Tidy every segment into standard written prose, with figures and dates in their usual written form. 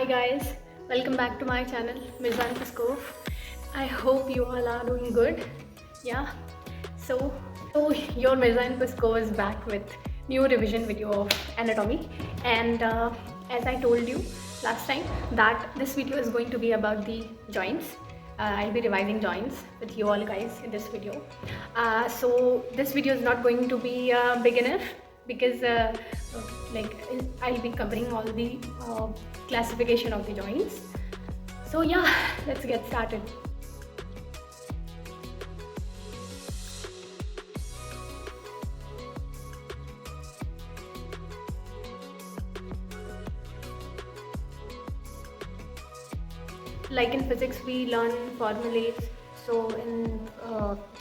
guys, welcome back to my channel pskov. I hope you all are doing good. Yeah, so your pskov is back with new revision video of anatomy, and as I told you last time that this video is going to be about the joints. I'll be revising joints with you all guys in this video. So this video is not going to be big enough because I'll be covering all the classification of the joints. So yeah, let's get started. Like in physics we learn formulas, so in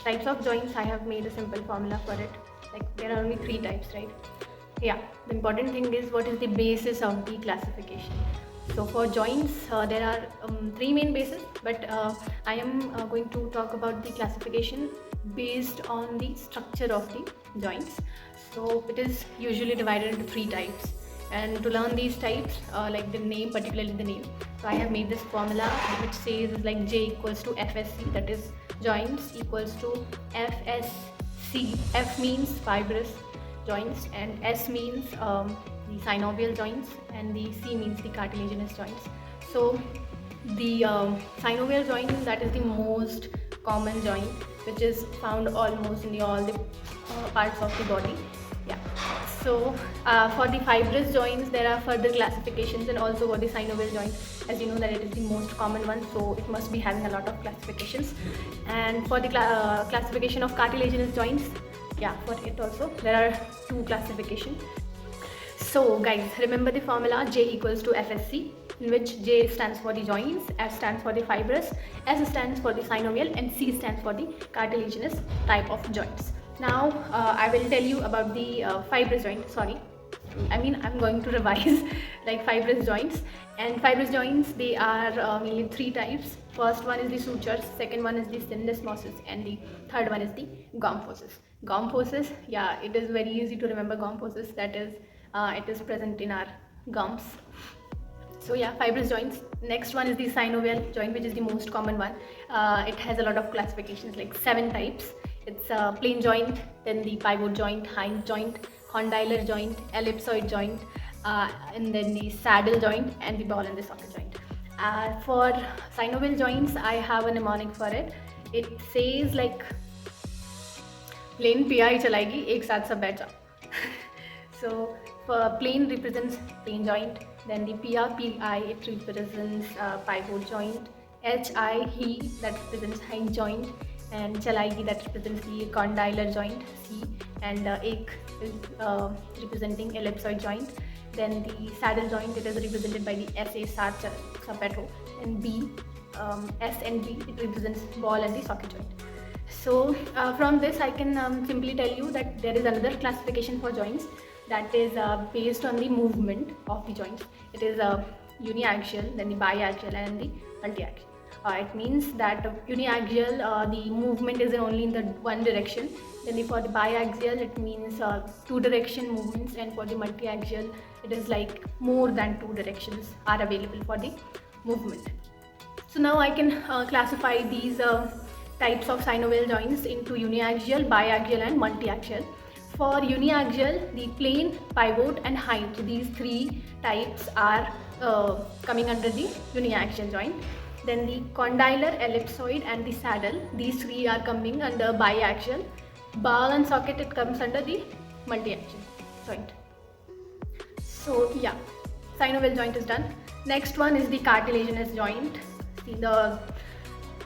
types of joints I have made a simple formula for it. Like there are only 3 types, right? Yeah, the important thing is what is the basis of the classification. So for joints there are 3 main bases, but I am going to talk about the classification based on the structure of the joints. So it is usually divided into 3 types, and to learn these types, like the name, particularly the name, so I have made this formula which says like J equals to FSC, that is joints, equals to FSC. F means fibrous joints, and S means the synovial joints, and the C means the cartilaginous joints. So the synovial joint, that is the most common joint which is found almost in all the parts of the body. Yeah. So for the fibrous joints there are further classifications, and also for the synovial joint, as you know that it is the most common one, so it must be having a lot of classifications. And for the classification of cartilaginous joints, yeah, for it also there are 2 classifications. So guys, remember the formula J equals to FSC, in which J stands for the joints, F stands for the fibrous, S stands for the synovial, and C stands for the cartilaginous type of joints. Now I will tell you about the fibrous joint. I'm going to revise like fibrous joints. And fibrous joints, they are mainly 3 types. First one is the sutures, second one is the syndesmosis, and the third one is the gomphosis. Gomphosis, yeah, it is very easy to remember gomphosis, that is it is present in our gums. So yeah, fibrous joints. Next one is the synovial joint, which is the most common one. It has a lot of classifications, like 7 types. It's a plain joint, then the pivot joint, hind joint, condylar joint, ellipsoid joint, and then the saddle joint, and the ball and the socket joint. For synovial joints, I have a mnemonic for it. It says like plain PI chalayegi, ek saath sab baith jao. So for plain represents plain joint, then the PI it represents pivot joint, HI he that represents hind joint, and chalayegi that represents the condylar joint, C, and ek is representing ellipsoid joint. Then the saddle joint, it is represented by the SA sapato, and B, S and B, it represents ball and the socket joint. So from this I can simply tell you that there is another classification for joints, that is based on the movement of the joints. It is uniaxial, then the biaxial, and the multiaxial. It means that uniaxial, the movement is only in the one direction. Then for the biaxial, it means 2 direction movements, and for the multiaxial, it is like more than 2 directions are available for the movement. So now I can classify these types of synovial joints into uniaxial, biaxial, and multiaxial. For uniaxial, the plain, pivot, and hind, so these 3 types are coming under the uniaxial joint. Then the condylar, ellipsoid, and the saddle, these 3 are coming under biaxial. Ball and socket, it comes under the multiaxial joint. So yeah, synovial joint is done. Next one is the cartilaginous joint.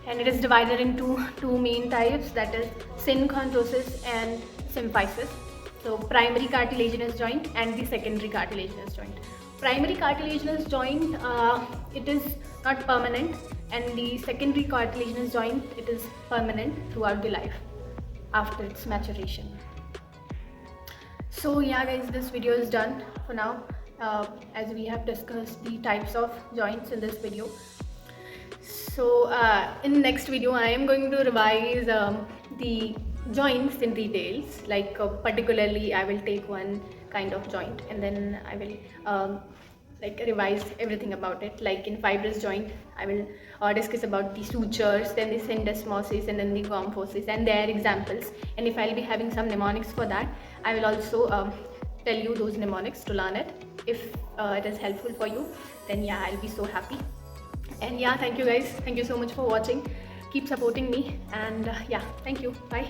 And it is divided into 2 main types, that is synchondrosis and symphysis. So primary cartilaginous joint and the secondary cartilaginous joint. Primary cartilaginous joint, it is not permanent, and the secondary cartilaginous joint, it is permanent throughout the life after its maturation. So yeah guys, this video is done for now, as we have discussed the types of joints in this video. So in the next video I am going to revise the joints in details, like particularly I will take one kind of joint, and then I will like revise everything about it. Like in fibrous joint, I will discuss about the sutures, then the syndesmosis, and then the gomphosis and their examples. And if I'll be having some mnemonics for that, I will also tell you those mnemonics to learn it. If it is helpful for you, then yeah, I'll be so happy. And yeah, thank you guys, thank you so much for watching. Keep supporting me, and yeah, thank you, bye.